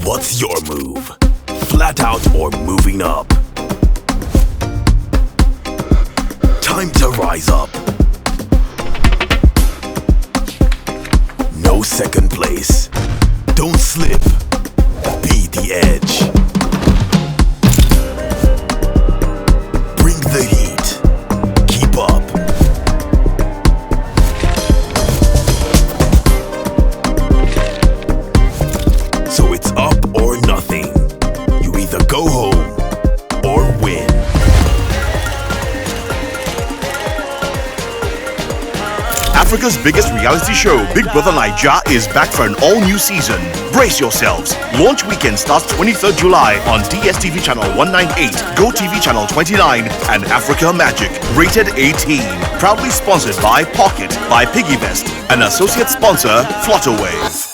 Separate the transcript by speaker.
Speaker 1: What's your move? Flat out or moving up? Time to rise up. No second place. Don't slip. Be the edge. Bring the heat. Keep up. So it's up or nothing. You either go home or win.
Speaker 2: Africa's biggest reality show, Big Brother Naija, is back for an all-new season. Brace yourselves. Launch weekend starts 23rd July on DSTV channel 198, GoTV channel 29, and Africa Magic. Rated 18. Proudly sponsored by Pocket by Piggy Vest, an associate sponsor, Flutterwave.